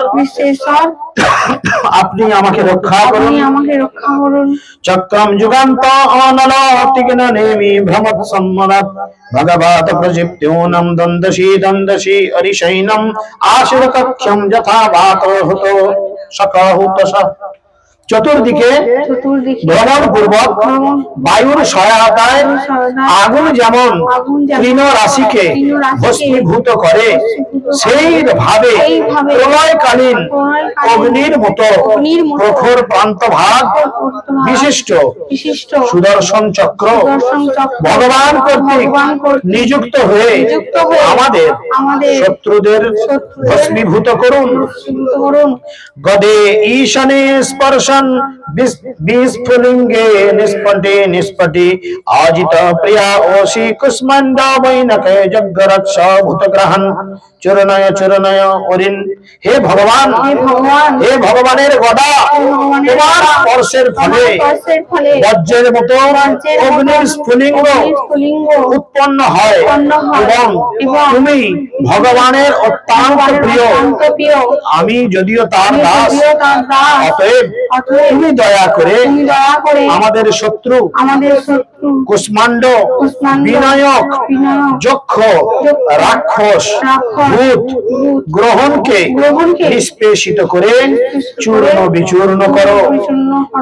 Speaker 1: আপনি আমাকে রক্ষা করুন। চক্রম যুগান্ত অনলতিগ্ন নেমি ভ্রমৎ সম্মনত ভগবত প্রজিপ্ত্যোনম দন্দসি অরিশৈনম আশির কক্ষম যথা বাত হুত সকাহুত চতুর্দিকে ভ্রমণ পূর্বক বায়ুর সহায়তায় আগুন যেমন তৃণ রাশিকে ভস্মীভূত করে, সেই ভাবে প্রলয়কালীন অগ্নির মতো প্রখর প্রান্তভাগ বিশিষ্ট সুদর্শন চক্র ভগবান কর্তৃক নিযুক্ত হয়ে আমাদের শত্রুদের ভস্মীভূত করুন। গদে ঈশানে স্পর্শন বিস্ফুলিঙ্গে নিষ্পটে নিষ্পটে আজিত প্রিয়া ওষি কুষ্মান্ড বৈনকে যজ্ঞ রক্ষ ভূতগ্রহণ চূর্ণয় চূর্ণয় অরিন। হে ভগবান, হে ভগবানের গদা, তোমার স্পর্শের ফলে বজ্রের মতো অগ্নির স্ফুলিঙ্গ উৎপন্ন হয় এবং তুমি ভগবানের অত্যন্ত প্রিয়। আমি যদিও তার দাস, অতএব তুমি দয়া করে আমাদের শত্রু কুষ্মাণ্ড, বিনায়ক, যক্ষ, রাক্ষস, ভূত গ্রহণকে নিষ্পেষিত করে চূর্ণ বিচূর্ণ করো।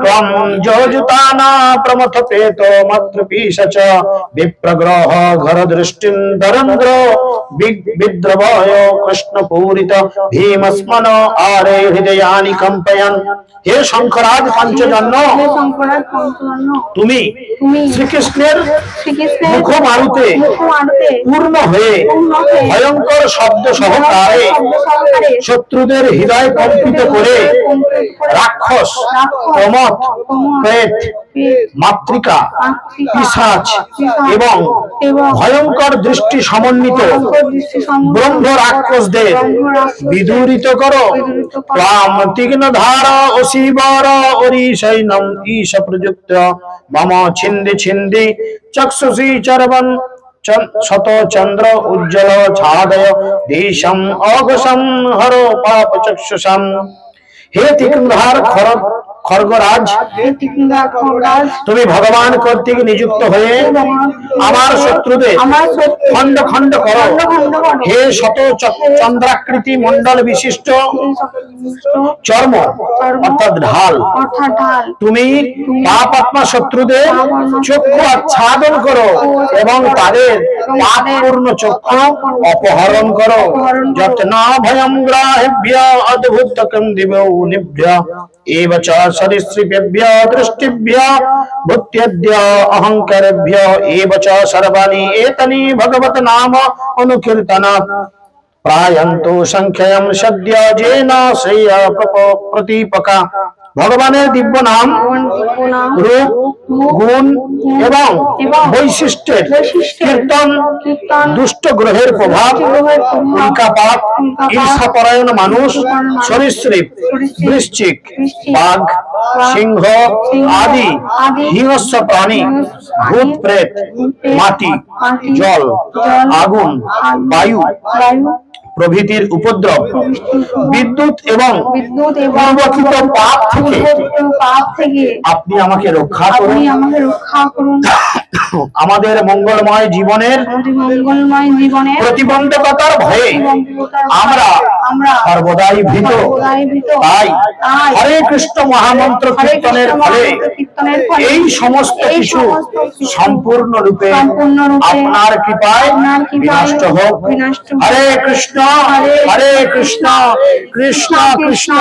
Speaker 1: ত্বম যজুতানা প্রমথ পেত মাত্র পিশাচ বিপ্রগ্রহ ঘর দৃষ্টিম ধরন্দ্র বিদ্রবয় কৃষ্ণ পূরিত ভীমস্মন আরে হৃদয়ানি কম্পয়ন। হে শঙ্করাজ পঞ্চজন্য, তুমি শ্রীকৃষ্ণের মুখ মারুতে পূর্ণ হয়ে ভয়ঙ্কর শব্দ সহকারে শত্রুদের হৃদয় কম্পিত করে রাক্ষস, প্রমথ, প্রেত, মাতৃকা, পিশাচ এবং ভয়ঙ্কর দৃষ্টি সমন্বিত ব্রহ্ম রাক্ষসদের বিদূরিত করো। ত্বাম তীক্ষ্ণ ধার অশিবর অরিশৈনম ঈশ প্রযুক্ত মম ছিন্দি ছিন্দি চক্ষুষি চরবন শত চন্দ্র উজ্জ্বল ছাদয় দেশম অঘসম হর পাপ চক্ষুষম। হে তীক্ষ্ণধার খড়গরাজ, তুমি ভগবান কর্তৃক নিযুক্ত হয়ে আমার শত্রুদের খণ্ড খণ্ড করো। হে শত চন্দ্রাকৃতি মণ্ডল বিশিষ্ট চর্ম অর্থাৎ ঢাল, তুমি পাপাত্মা শত্রুদের চক্ষু আচ্ছাদন করো এবং তাদের পাপপূর্ণ চক্ষু অপহরণ করো। যত্ন ভয়ং গ্রাহেভ্য অদ্ভুতকং দিবৌনিভ্য এব চ সরিসৃপেভ্য দৃষ্টিভ্য ভূত্যদ্য অহংকারেভ্য এব চ সর্বাণি এতানি ভগবত নাম অনুকীর্তনাৎ প্রায়ন্তু সংখ্যয়ম সদ্য যেন শ্রেয় প্রতীপকা। ভগবানের দিব্য নাম, রূপ, গুণ এবং বৈশিষ্ট্যের কীর্তন দুষ্ট গ্রহের প্রভাব, উল্কাপাত, ঈর্ষাপরায়ণ মানুষ, সরীসৃপ, বৃশ্চিক, বাঘ, সিংহ আদি হিংস্র প্রাণী, ভূত প্রেত, মাটি, জল, আগুন, বায়ু প্রভৃতির উপদ্রব, বিদ্যুৎ এবং পূর্বকৃত পাপ থেকে আপনি আমাকে রক্ষা করুন। আমাদের মঙ্গলময় জীবনের প্রতিবন্ধকতার ভয়ে আমরা সর্বদাই ভীত। তাই হরে কৃষ্ণ মহামন্ত্র কীর্তনের ফলে এই সমস্ত কিছু সম্পূর্ণরূপে আপনার কৃপায় বিনষ্ট হোক। হরে কৃষ্ণ হরে কৃষ্ণ কৃষ্ণ কৃষ্ণ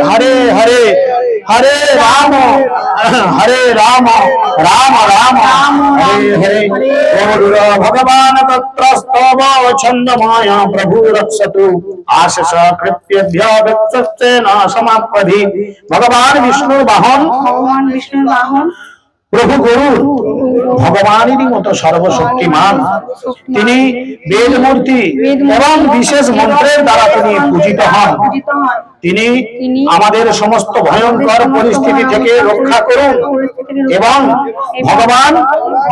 Speaker 1: হরে হরে, হরে রাম রাম রাম হরে হরে। ভগবান তত্রস্তব ছন্দমায়া প্রভু রক্ষতু আশিষ কৃত্যভ্য ব্যক্তেন সমাপধি। ভগবান বিষ্ণুর বাহন প্রভু গরুর ভগবানেরই মতো সর্বশক্তিমান। তিনি বেদমূর্তি এবং বিশেষ মন্ত্রের দ্বারা তিনি পূজিত হন। তিনি আমাদের সমস্ত ভয়ঙ্কর পরিস্থিতি থেকে রক্ষা করুন এবং ভগবান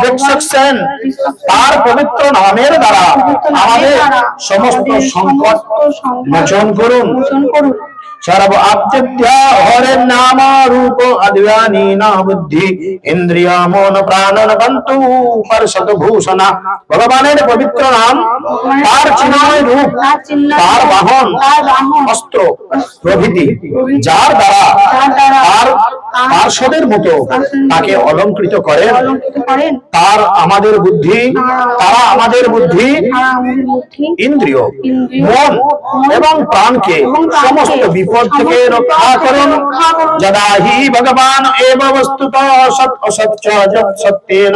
Speaker 1: দেখছেন তার পবিত্র নামের দ্বারা আমাদের সমস্ত সংকট মোচন করুন। सर्व आप्त्य हरे नाम रूप अद्व्यानी न बुद्धि इंद्रिय मन प्राणन बंतु परशत भूषणा भगवानेर पवित्र नाम तार चिन्मय रूप तार बाहन अस्त्र प्रभृति जार द्वारा तार पार्षदेर मतो ताके अलंकृत करें तार आमादेर बुद्धि तारा आमादेर बुद्धि इंद्रिय मन एवं प्राण के समस्त विपद থেকে রক্ষা করেন যদা হি ভগবান এব বস্তুতঃ সৎ অসৎ চ যৎ সত্যেন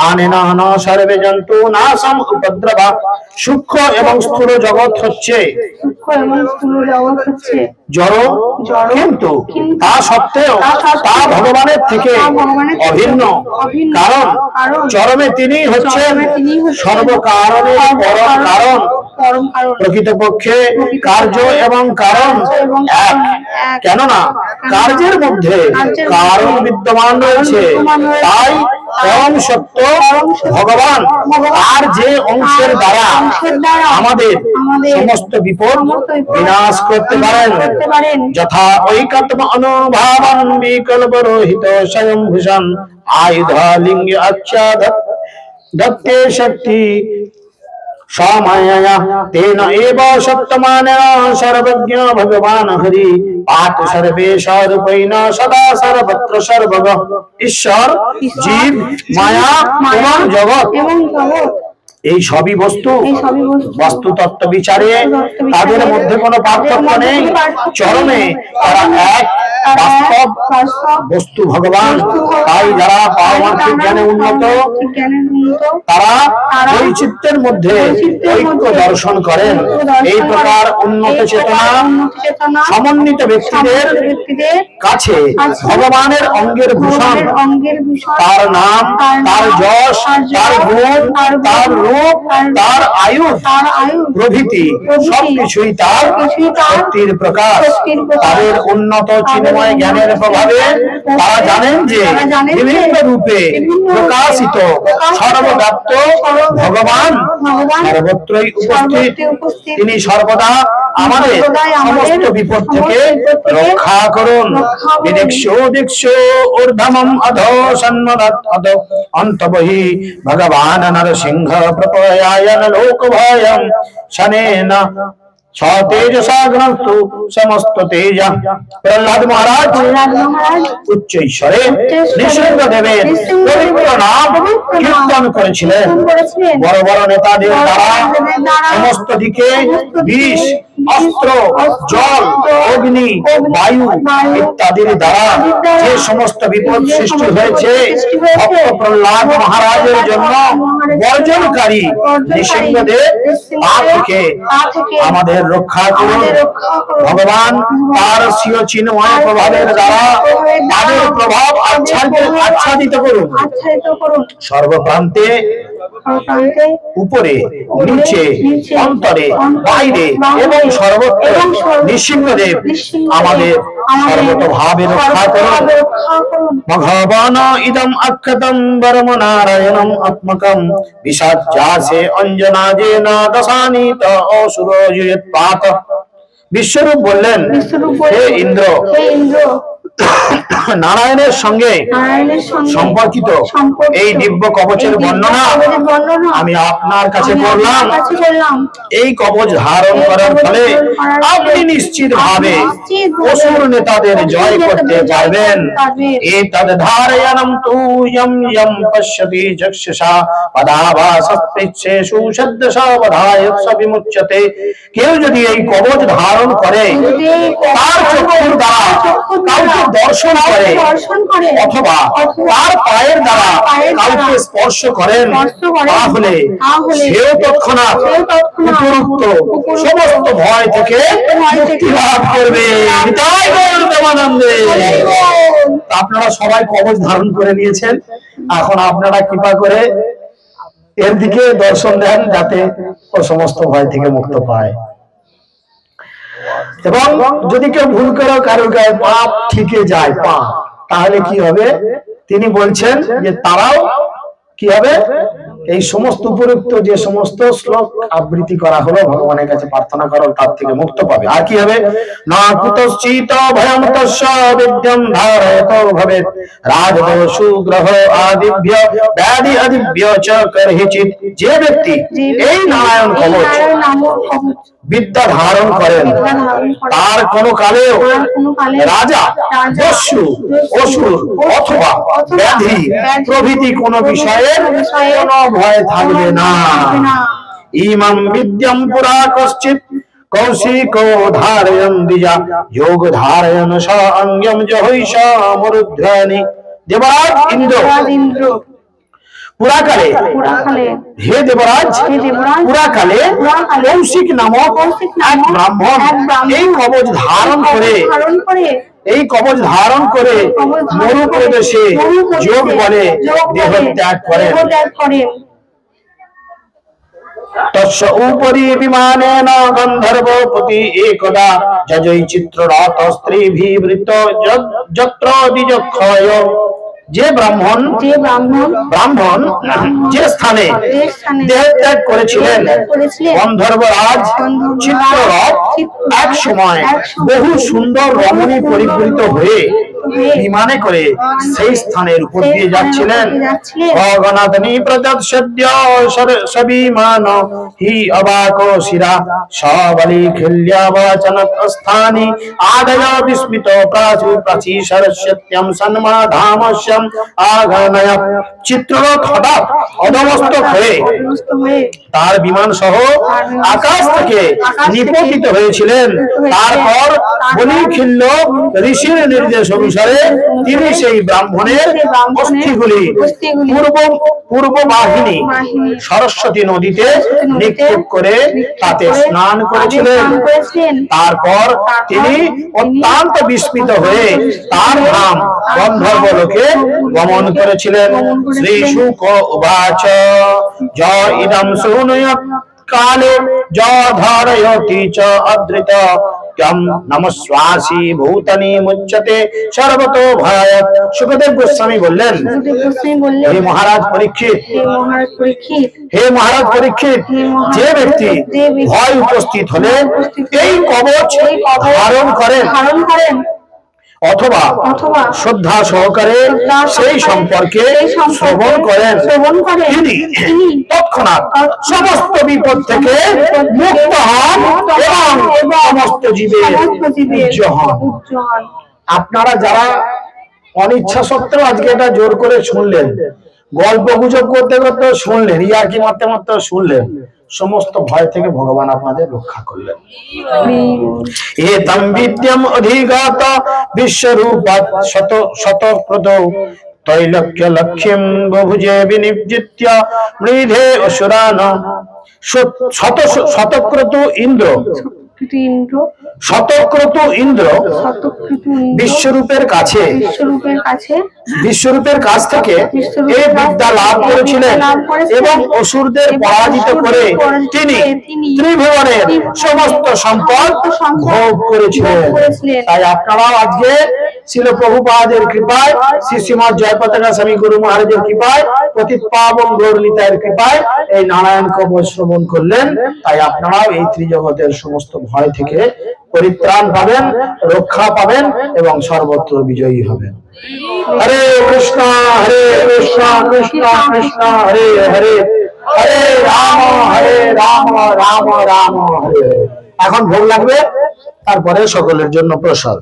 Speaker 1: আনেনা ন সর্বে জন্তু নাশম উপদ্রবা সূক্ষ্ম এবং স্থূল জগৎ হচ্ছে জড় কিন্তু তা সত্ত্বেও তা ভগবানের থেকে অভিন্ন কারণ চরমে তিনি হচ্ছেন সর্বকারণের পরম কারণ প্রকৃতপক্ষে কার্য এবং কারণ এক কেননা কার্যের মধ্যে কারণ বিদ্যমান রয়েছে তাই পরম সত্য ভগবান আর যে অংশের দ্বারা আমাদের সমস্ত বিপদ বিনাশ করতে পারেন যথা ঐকাত্ম অনুভাবন বিকল্প রহিত স্বয়ং ভূষণ আয়ুধ লিঙ্গ আচ্ছাদ দত্তে শক্তি समाया तेन एव सप्तमानेन सर्वज्ञ भगवान हरि पात सर्वेश रूपेण सदा सर्वत्र सर्वग ईश्वर जीव माया एवं जगत এই সবই বস্তু বস্তু তত্ত্ব বিচারে তাদের মধ্যে কোনো পার্থক্য নেই চরমে তারা এক বাস্তব বস্তু ভগবান তাই যারা পারমার্থিক জ্ঞানে উন্নত তারা বৈচিত্র্যের মধ্যে ঐক্য দর্শন করেন এই প্রকার উন্নত চেতনা সমন্বিত ব্যক্তিদের কাছে ভগবানের অঙ্গের ভূষণ তার নাম তার যশ তার গুণ তার রূপ তার আয়ু প্রভৃতি সবকিছুই তার শক্তির প্রকাশ তাদের উন্নত চিন্ময় জ্ঞানের প্রভাবে তারা জানেন যে বিভিন্ন রূপে প্রকাশিত সর্বব্যাপ্ত ভগবান সর্বত্রই উপস্থিত তিনি সর্বদা আমাদের সমস্ত বিপদ থেকে রক্ষা করুন বিদেক্ষ্য দিক্ষ্য ঊর্ধ্বমম অধো সন্মদাৎ অধো অন্তবহি ভগবান নরসিংহ प्रपयायन लोक भयं शनेन तेजसा ग्रंथु समस्त तेज प्रहलाद महाराज उच्च ईश्वरे नृसिंह देवेर पवित्र नाम कीर्तन করেছিলেন বড় বড় নেতাদের দ্বারা সমস্ত দিকে বিষ অস্ত্র জল অগ্নি বায়ু ইত্যাদির দ্বারা যে সমস্ত বিপদ সৃষ্টি হয়েছে ভক্ত প্রহ্লাদ মহারাজের জন্য বর্জনকারী নৃসিংহদেব তা থেকে আমাদের রক্ষা করুন ভগবান তার স্বীয় চিন্ময় প্রভাবের দ্বারা তাদের প্রভাব আচ্ছাদিত করুন সর্বপ্রান্তে উপরে নিচে অন্তরে বাইরে এবং সর্বত্র নৃসিংহদেব আমাদের সর্বতভাবে রক্ষা করুন ভগবান ইদম অক্ষতম বরম নারায়ণম আত্মকম বিষাজ্যাসে অঞ্জনাজেন দশানিত অসুরোযুয়ৎ পাত বিশ্বরূপ বললেন হে ইন্দ্র নারায়ণের সঙ্গে সম্পর্কিত এই দিব্য কবচের বর্ণনা আমি আপনার কাছে করলাম এই কবচ ধারণ করার ফলে আপনি নিশ্চিত ভাবে অসুর নেতাদের জয় করতে পারবেন এতদ ধারয়ণম তু ইয়ম ইয়ম পশ্যতি চক্ষুষা পদাভাসস্তেষু শব্দসাবধায় সবিমুচ্যতে কেউ যদি এই কবচ ধারণ করে তার চক্ষুর দ্বারা কাউকে দর্শন করে অথবা তার পায়ের দ্বারা কাউকে স্পর্শ করেন তাহলে সেও তৎক্ষণাৎ উপরোক্ত সমস্ত ভয় থেকে মুক্তি লাভ করবে আপনারা সবাই কবচ ধারণ করে নিয়েছেন এখন আপনারা কৃপা করে এর দিকে দর্শন দেন যাতে ও সমস্ত ভয় থেকে মুক্ত পায় এবং যদি কেউ ভুল করে কারোর গায়ে পাপ ঠিকে যায় পা তাহলে কি হবে তিনি বলছেন যে তারাও কি হবে এই সমস্ত উপরোক্ত যে সমস্ত শ্লোক আবৃত্তি করা হলো ভগবানের কাছে প্রার্থনা করো, তার থেকে মুক্ত পাবে। আর কি হবে? না কুতশ্চিত ভয়ং তস্য বিদ্যং ধারয়ত ভবেৎ রাজদোষু গ্রহ আদিভ্য ব্যাধি আদিভ্য চ করহিচিত। যে ব্যক্তি এই নারায়ণ কবচ বিদ্যা ধারণ করেন তার কোন কালেও রাজা, দস্যু, অসুর অথবা ব্যাধি প্রভৃতি কোন বিষয়ের কোন ভয় থাকবে না। ইমাম বিদ্যাম পুরা কশ্চিৎ কৌশিকো ধারয়ন দ্বিজা যোগ ধারয়ন স অঙ্গম জহৈষ মরুধ্বনি। দেবরাজ ইন্দ্র পুরাকালে, হে দেবরাজ, পুরাকালে কৌশিক নামক এক ব্রাহ্মণ এই কবচ ধারণ করে মরু প্রদেশে যোগ বলে দেহ ত্যাগ করেন। তস্য উপরি বিমানেন গন্ধর্বপতি একদা যজৈ চিত্ররথ স্ত্রীভিবৃত যত্র দ্বিজক্ষয়। যে ব্রাহ্মণ যে স্থানে দেহ ত্যাগ করেছিলেন গন্ধর্বরাজ চিত্ররথ এক সময় বহু সুন্দর রমণী পরিপূরিত হয়ে বিমানে করে সেই স্থানের উপর দিয়ে যাচ্ছিলেন। অগণাতনি প্রজাত সদ্য সবিমান হি অবাক শিরা সবলি খিল্যাবচনত স্থানি আদয় বিস্মিত প্রাচু প্রাচী সরস্বত্যম সন্মাধামস্যম আগনয়। চিত্ররথ হঠাৎ অধমস্তক হয়ে তার বিমান সহ আকাশ থেকে নিপতিত হয়েছিলেন। তারপর বলিখিল্য ঋষির নির্দেশ অনুসারে তিনি সেই ব্রাহ্মণের অস্থিগুলি পূর্ব বাহিনী সরস্বতী নদীতে নিক্ষেপ করে তাতে স্নান করেছিলেন। তারপর তিনি অত্যন্ত বিস্মিত হয়ে তার ধাম গন্ধর্বলোকে গমন করেছিলেন। শ্রী শুক উবাচ য ইদং শৃণুয়াৎ কালে য ধারয়তি চ অধৃত ক্যম নমস্বাসি ভূতানি মুচ্যতে সর্বতো ভয়াৎ। সুখদেব গোস্বামী বললেন, হে মহারাজ পরীক্ষিত, যে ব্যক্তি ভয় উপস্থিত হলে এই কবচ ধারণ করেন অথবা শ্রদ্ধা সহকারে সেই সম্পর্কে শ্রবণ করেন, তিনি তৎক্ষণাৎ সমস্ত বিপদ থেকে মুক্ত হন এবং সমস্ত জীবের পূজ্য হন। আপনারা যারা অনিচ্ছা সত্ত্বেও আজকে এটা জোর করে শুনলেন, গল্প গুজব করতে করতে শুনলেন, ইয়ার্কি মারতে মারতে শুনলেন, সমস্ত ভয় থেকে ভগবান আপনাদের রক্ষা করলেন। এতম বিদ্যম অধিগত বিশ্বরূপাৎ শতক্রত তৈলক্য লক্ষ্যম বহুজে বিনিবৃত্য মৃধে অসুরান। শতক্রতু ইন্দ্র বিশ্বরূপের কাছ থেকে এই বিদ্যা লাভ করেছিলেন এবং অসুরদের পরাজিত করে তিনি ত্রিভুবনের সমস্ত সম্পদ ভোগ করেছিলেন। তাই আপনারাও আজকে ছিল প্রভুপাদের কৃপায়, শ্রী শ্রীমৎ জয়পতাকা স্বামী গুরু মহারাজের কৃপায়, পতিত পাবন গৌর নিতাইয়ের কৃপায় এই নারায়ণ কবচ শ্রবণ করলেন। তাই আপনারাও এই ত্রিজগতের সমস্ত ভয় থেকে পরিত্রাণ পাবেন, রক্ষা পাবেন এবং সর্বত্র বিজয়ী হবেন। হরে কৃষ্ণ কৃষ্ণ কৃষ্ণ হরে হরে, হরে রাম রাম রাম হরে। এখন ভোগ লাগবে, তারপরে সকলের জন্য প্রসাদ।